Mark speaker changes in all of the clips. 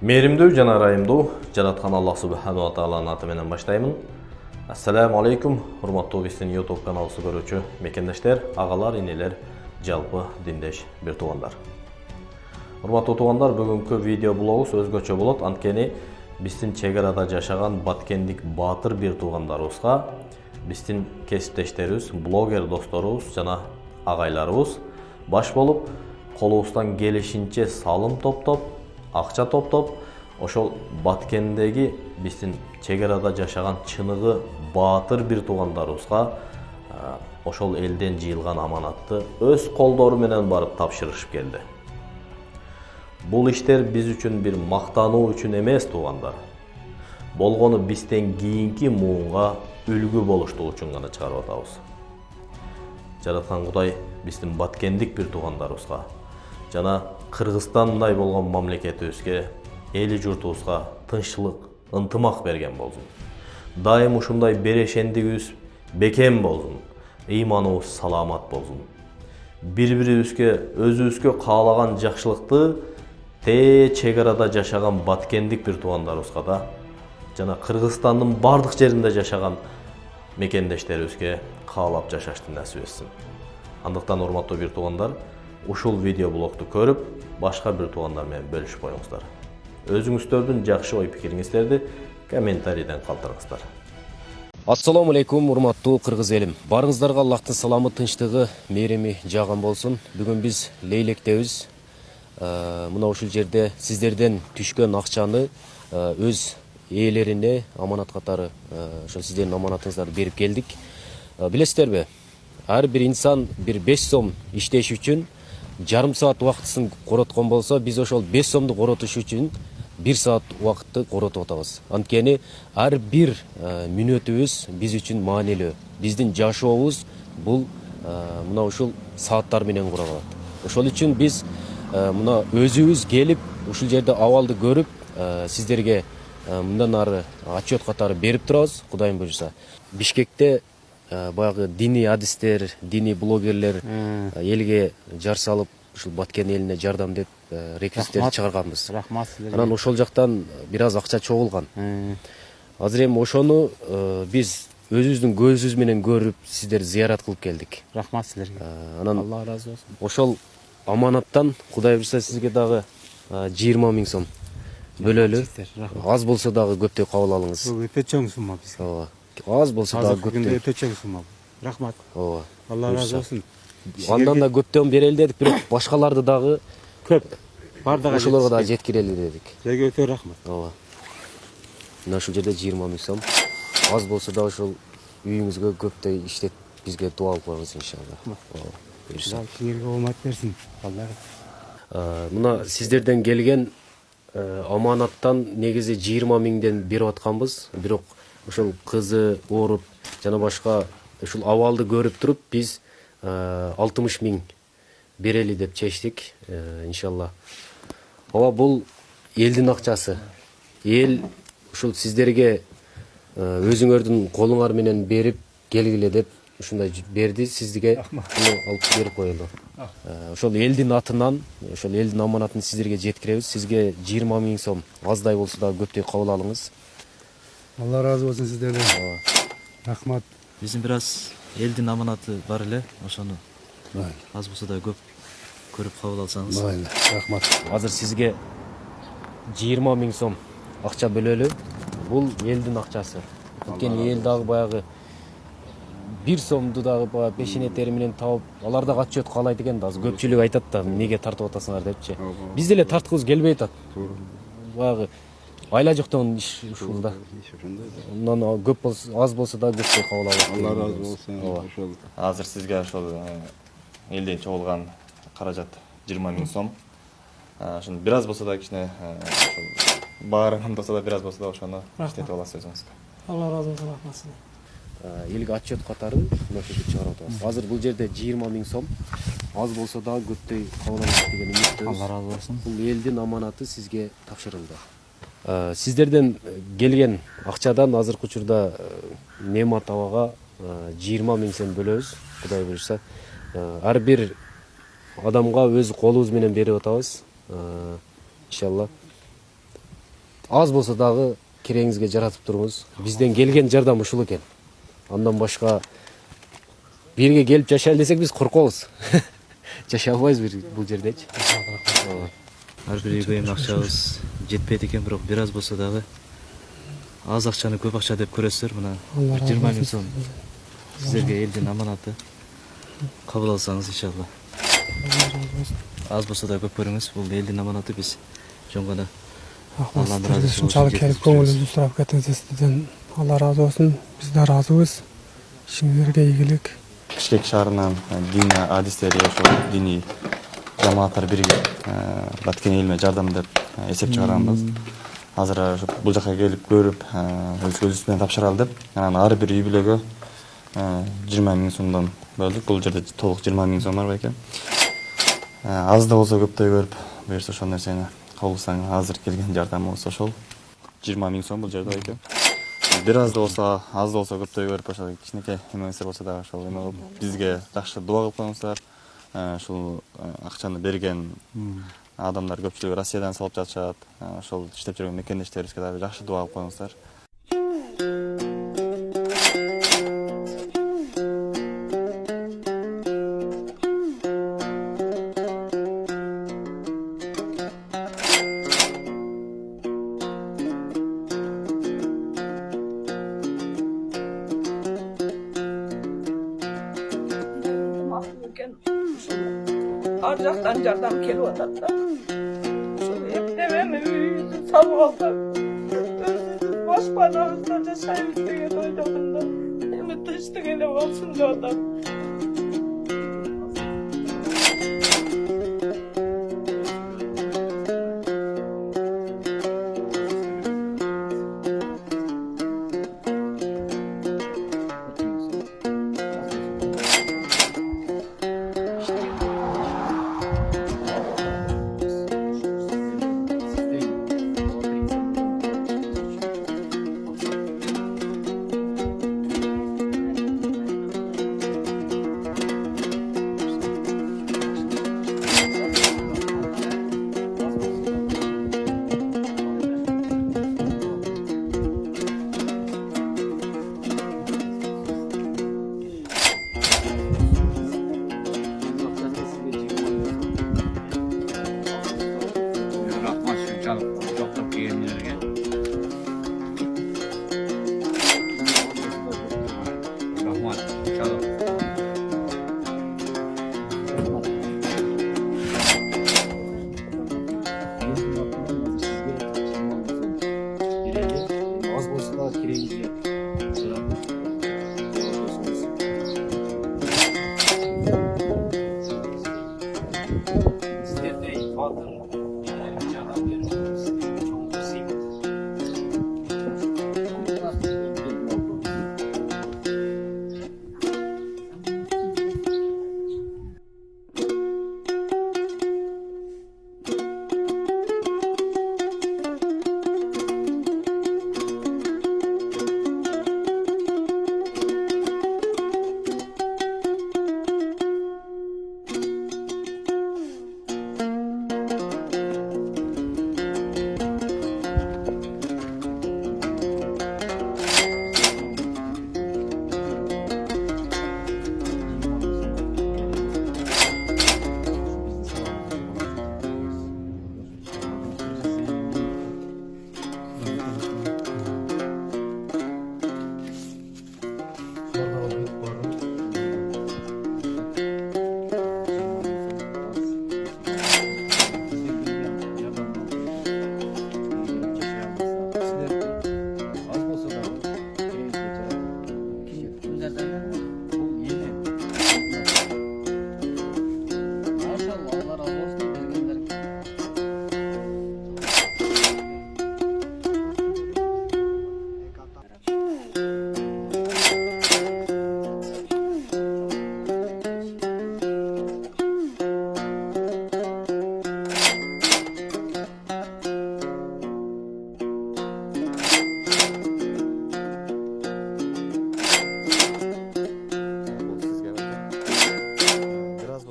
Speaker 1: Мейримдүү жана ырайымдуу жараткан Аллах субханала тааланын аты менен баштаймын. Ассаламу алейкум, урматтуу биздин YouTube каналыбызды көрүүчү мекендештер, агалар, инелер, жалпы диндеш бир туугандар. Урматтуу туугандар, бүгүнкү видео блогубуз өзгөчө болот. Анткени биздин чек арада жашаган баткендик баатыр бир туугандарыбызга биздин кесиптештерибиз, блогер досторубуз жана агайларыбыз баш болуп, колубуздан келишинче салым топтоп, акча топтоп, ошол Баткендеги биздин чек арада жашаган чыныгы баатыр бир туугандарыбызга ошол элден жыйылган аманатты өз колдору менен барып тапшырышып келди. Бул иштер биз үчүн бир мактануу үчүн эмес, туугандар. Болгону бизден кийинки муунга үлгү болуштугу үчүн гана чыгарып атабыз. Жараткан Кудай биздин баткендик бир туугандарыбызга жана Кыргызстандай болгон мамлекетибизге, эли журтубузга тынччылык, ынтымак берген болсун. Дайым ушундай берешендигибиз бекем болсун, ыйманыбыз саламат болсун. Бири-бирибизге, өзүбүзгө каалаган жакшылыкты чек арада жашаган баткендик бир туугандарыбызга да жана Кыргызстандын бардык жеринде жашаган мекендештерибизге каалап жашашты насип этсин. Андыктан урматтуу бир туугандар, ушул видео блогду көрүп, башка бир туугандар менен бөлүшүп коюңуздар. Өзүңүздөрдүн жакшы ой пикириңиздерди комментарийден калтырыңыздар.
Speaker 2: Ассаламу алейкум, урматтуу кыргыз элим. Барыңыздарга Аллахтын саламы, тынчтыгы, мээрими жааган болсун. Бүгүн биз Лейлектебиз. Мына ушул жерде сиздерден түшкөн акчаны өз ээлерине аманат катары ошо сиздердин аманатыңыздарды берип келдик. Билесиздерби? Ар бир инсан бир 5 сом иштеш үчүн жарым саат убактысын короткон болсо, биз ошол 5 сомду коротуш үчүн 1 саат убакытты коротуп атабыз. Анткени ар бир мүнөтүбүз биз үчүн маанилүү. Биздин жашообуз бул мына ушул сааттар менен куралат. Ошол үчүн биз мына өзүбүз келип, ушул жерде абалды көрүп, сиздерге мындан ары отчет катары берип турабыз, Кудайым буйруса. Бишкекте баягы диний адистер, диний блогерлер элге жар салып, ушул Баткен элине жардам деп реквизиттерди чыгарганбыз.
Speaker 3: Рахмат силерге.
Speaker 2: Анан ошол жактан бир аз акча чогулган. Азыр эми ошону биз өзүбүздүн көзүбүз менен көрүп, сиздерди зыярат кылып келдик.
Speaker 3: Рахмат силерге.
Speaker 2: Анан
Speaker 3: Алла разы болсун.
Speaker 2: ошол аманаттан Кудай буйруса сизге дагы 20 000 сом бөлөлү. Аз болсо дагы көптөй кабыл алыңыз.
Speaker 3: Бул өтө чоң сумма бизге.
Speaker 2: Ооба. Аз болсо дагы көптөй.
Speaker 3: Өтө чоң сумма. Рахмат.
Speaker 2: Ооба.
Speaker 3: Алла разы болсун.
Speaker 2: Андан да көптөн берели дедик, бирок башкаларды дагы
Speaker 3: Көп. Бардыгы
Speaker 2: ошолорго дагы жеткирели дедик.
Speaker 3: Силерге өтө рахмат.
Speaker 2: Ооба. Мына ушул жерде 20 000 сом. Аз болсо да ошол үйүңүзгө көптөй иштеп бизге дуа кылып коюңуз иншалла. Ооба. Буйруса.
Speaker 3: Силерге оомат берсин. Алла.
Speaker 2: Мына сиздерден келген аманаттан негизи 20 000ден берип атканбыз. Бирок ошол кызы ооруп жана башка ушул абалды көрүп туруп биз 60 000 берели деп чечтик, иншалла. Ооба, бул элдин акчасы. Эл ушул сиздерге өзүңөрдүн колуңар менен берип келгиле деп ушундай берди, сизге муну алып берип коелу. Ошол элдин атынан, ошол элдин аманатын сиздерге жеткиребиз. Сизге 20 000 сом, аздай болсо да көптөй кабыл алыңыз.
Speaker 3: Алла разы болсун сиздерден. Рахмат.
Speaker 4: Биздин бир аз элдин аманаты бар эле, ошону аз болсо да көп көрүп кабыл алсаңыз.
Speaker 3: Майли. Рахмат.
Speaker 2: Азыр сизге 20 000 сом акча бөлөлү. Бул элдин акчасы. Анткени эл дагы баягы 1 сомду дагы баягы пешене тери менен табып, алар дагы отчет каалайт экен да. Азыр көпчүлүк айтат да, эмнеге тартып атасыңар депчи. Биз деле тарткыбыз келбей атат. Баягы айла жоктон иш ушул да. Мындан көп болсо, аз болсо да көпчүлүк кабыл алат.
Speaker 3: Алла разы болсун. Ошол.
Speaker 5: Азыр сизге ошол элден чогулган каражат 20 000 сом. Ошону бир аз болсо да кичине ошол баарынан болсо да бир аз болсо да ошону иштетип аласыз өзүңүзгө.
Speaker 6: Алла разы болсун, рахмат сизге.
Speaker 2: Элге отчет катары мөтөбү чыгарып атабыз. Азыр бул жерде 20 000 сом, аз болсо да көптөй кабыл алат деген үмүттөбүз.
Speaker 4: Алла разы болсун.
Speaker 2: Бул элдин аманаты сизге тапшырылды. Сиздерден келген акчадан азыркы учурда Немат абага 20 000 сом бөлөбүз. Кудай буйруса, ар бир адамга өз колубуз менен берип атабыз. Иншалла. Аз болсо дагы кереңизге жаратып турубуз. Бизден келген жардам ушул экен. Андан башка бирге келип жашайлы десек биз коркобуз. Жашай албайбыз бул жердечи.
Speaker 4: ар бир үйгө эми акчабыз жетпейт экен, бирок бир аз болсо дагы аз акчаны көп акча деп көрөсүздөр. Мына 20 000 сом сиздерге элдин аманаты. Кабыл алсаңыз иншалла. Аз болсо да көп көрүңүз. Бул элдин аманаты, биз жөн гана Алланын ыраазысы
Speaker 6: Шунчалык келип көңүлүбүздү сурап кетиңиз сизден. Алла разы болсун. Биз да разыбыз. Ишиңизге ийгилик.
Speaker 5: Бишкек шаарынан дин адистери ошол диний жамааттар биригип Баткен элиме жардам деп эсеп чыгарганбыз. Азыр ошо бул жака келип көрүп, өз көзүбүз менен тапшыралы деп, анан ар бир үй бүлөгө 20 000 сомдон бөлдүк. Бул жерде толук 20 000 сом бар бекен. Аз да болсо көптөй көрүп, буюрса ошол нерсени кабылсаң, азыр келген жардамыбыз ошол 20 000 сом бул жерде экен. Бир аз да болсо, аз да болсо көптөй көрүп, ошол кичинекей эмеңиздер болсо дагы ошол эме кылып, бизге жакшы дуа кылып коюңуздар. Ушул акчаны берген адамдар көпчүлүгү Россиядан салып жатышат. Ошол иштеп жүргөн мекендештерибизге дагы жакшы дуа кылып коюңуздар.
Speaker 7: Ар жактан жардам келип атат да. Ошол эптебен үйүбүздү салып алдык. Өзүбүз башпанабызда жашайбыз деген ойдомун да. Эми тынчтык эле болсун деп атам.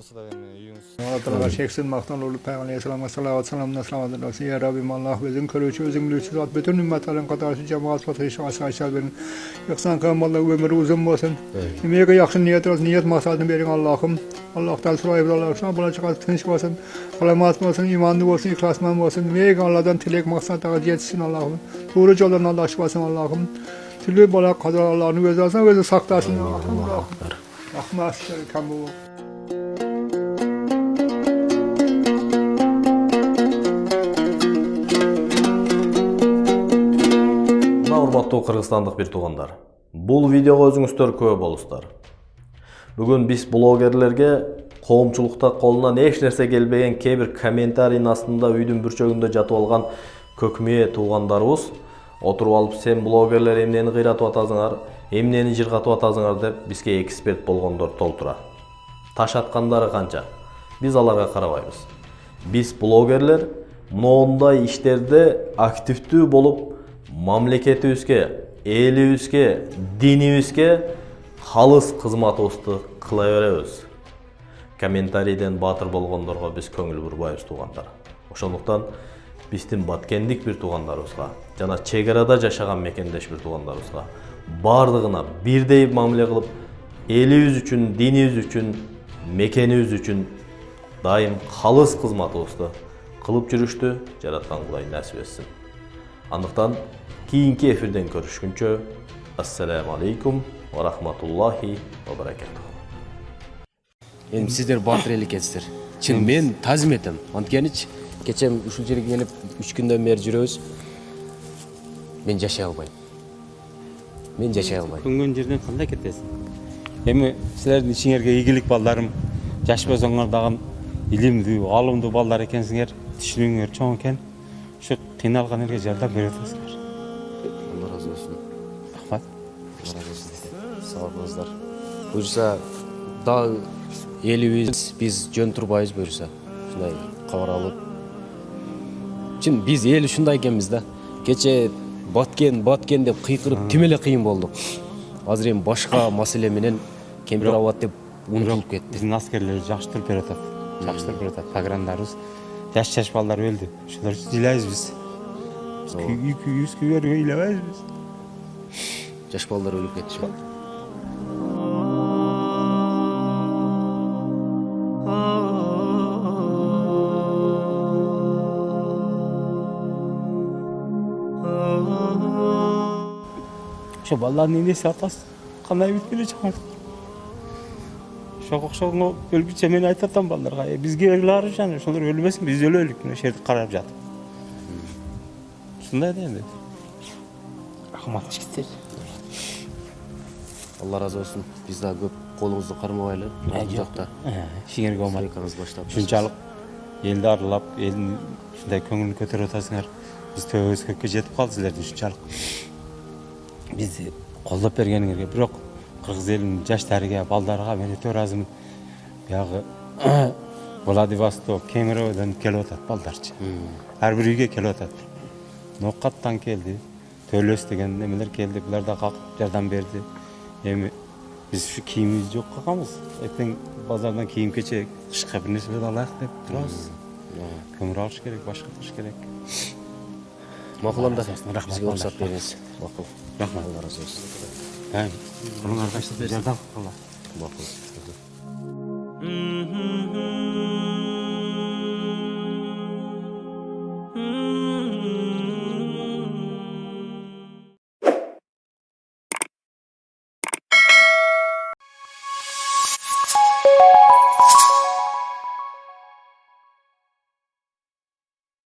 Speaker 5: болсо дагы эми үйүңүз
Speaker 8: Allahu Teala çeksin maktan olup Peygamber Aleyhisselam'a salavat selamına selamat olsun. Ya Rabbim Allah özün körüçü özün bilüçü zat bütün ümmetlerin katarışı cemaat fatihişi aşağı benim. Yaksan kamallah ömrü uzun olsun. Nimeye yakın niyet olsun niyet maksadını verin Allah'ım. Allah'tan sorayım Allah'ım buna çıkan tınış olsun. Kalamat olsun imanlı olsun ihlasman olsun. Nimeye Allah'tan tilek maksatlara yetişsin Allah'ım. Doğru yoldan Allah aşklasın Allah'ım. Türlü bala kadar Allah'ını gözlersen gözü saklasın Allah'ım. Rahmet şerikem bu.
Speaker 1: Урматтуу кыргызстандык бир туугандар, бул видеого өзүңүздөр күбө болуңуздар. Бүгүн биз блогерлерге коомчулукта колунан эч нерсе келбеген кээ бир комментарийдин астында үйдүн бүрчөгүндө жатып алган көкмие туугандарыбыз отуруп алып сен блогерлер эмнени кыйратып атасыңар, эмнени жыргатып атасыңар деп бизге эксперт болгондор толтура. Таш аткандары канча? Биз аларга карабайбыз. Биз блогерлер моундай иштерде активдүү болуп мамлекетибизге, элибизге, динибизге халыс кызматыбызды кыла беребиз. Комментарийден батыр болгондорго биз көңүл бурбайбыз туугандар. Ошондуктан биздин баткендик бир туугандарыбызга жана чек арада жашаган мекендеш бир туугандарыбызга бардыгына бирдей мамиле кылып, элибиз үчүн, динибиз үчүн, мекенибиз үчүн дайым халыс кызматыбызды кылып жүрүштү жараткан Кудай насип этсин. Андыктан кийинки эфирден көрүшкүнчө ассаламу алейкум ва рахматуллахи ва баракатух.
Speaker 2: Эми сиздер батыр эл экенсиздер. Чын мен тазим этем. Анткенич кечем ушул жерге келип 3 күндөн бери жүрөбүз. Мен жашай албайм.
Speaker 9: Көнгөн жерден кандай кетесиң? Эми силердин ичиңерге ийгилик балдарым, жаш болсоңор дагы илимдүү, алымдуу балдар экенсиңер, түшүнүңөр чоң экен. Şu kıyналганlarga жардам берип атасыңар.
Speaker 2: Allah razı olsun.
Speaker 9: Рахмат.
Speaker 2: Allah razı olsun. Sağ olыңыздар. Буюрса дагы элибиз биз жөн турбайбыз буюрса. Ушундай кабар алып. Чын биз эл ушундай экенбиз да. Кече баткен деп кыйкырып тим эле кыйын болдук. Азыр эми башка маселе менен кемпир абат деп унутулуп кетти.
Speaker 9: Биздин аскерлер жакшы туруп берип атат. Жакшы туруп берип атат. Пограндарыбыз жаш балдар өлдү. Ошолор үчүн ыйлайбыз биз. Yüz küverge ilemez biz.
Speaker 2: Жаш балдар өлүп кетти.
Speaker 9: Ошо балдардын энеси атасы кандай бүт келе чыгат. Ошого окшогон өлгүчө мен айтып атам балдарга, бизге ыйлар жана ошолор өлбөсүн, биз өлөлүк. Мына жерде карап жатып. Шундай да энди. Рахмат жигиттер.
Speaker 2: Allah razı olsun. Biz daha көп колуңузду кармабайлы. Бул жакта.
Speaker 9: Ишиңерге болмайт.
Speaker 2: Экаңыз баштап.
Speaker 9: Шунчалык элди аралап, элдин ушундай көңүлүн көтөрүп атасыңар. Биз төбөбүз көккө жетип калды силердин ушунчалык. Бизди колдоп бергениңерге, бирок кыргыз элинин жаштарыга, балдарга мен өтө ыраазымын. Биягы Владивосток, Кемеровдон келип атат балдарчы. Ар бир үйгө келип атат. Нокаттан келди, Төлөс деген немелер келди, булар да калкып жардам берди. Эми биз ушу кийимибиз жок калганбыз. Эртең базардан кийим кече кышка бир нерселерди алайык деп турабыз. Көмүр алыш керек, башка кылыш керек.
Speaker 2: Макул анда.
Speaker 9: Рахмат.
Speaker 2: Бизге уруксат бериңиз. Макул.
Speaker 9: Рахмат.
Speaker 2: Allah razı olsun.
Speaker 9: Колуңарга жардам кылгыла.
Speaker 2: Макул.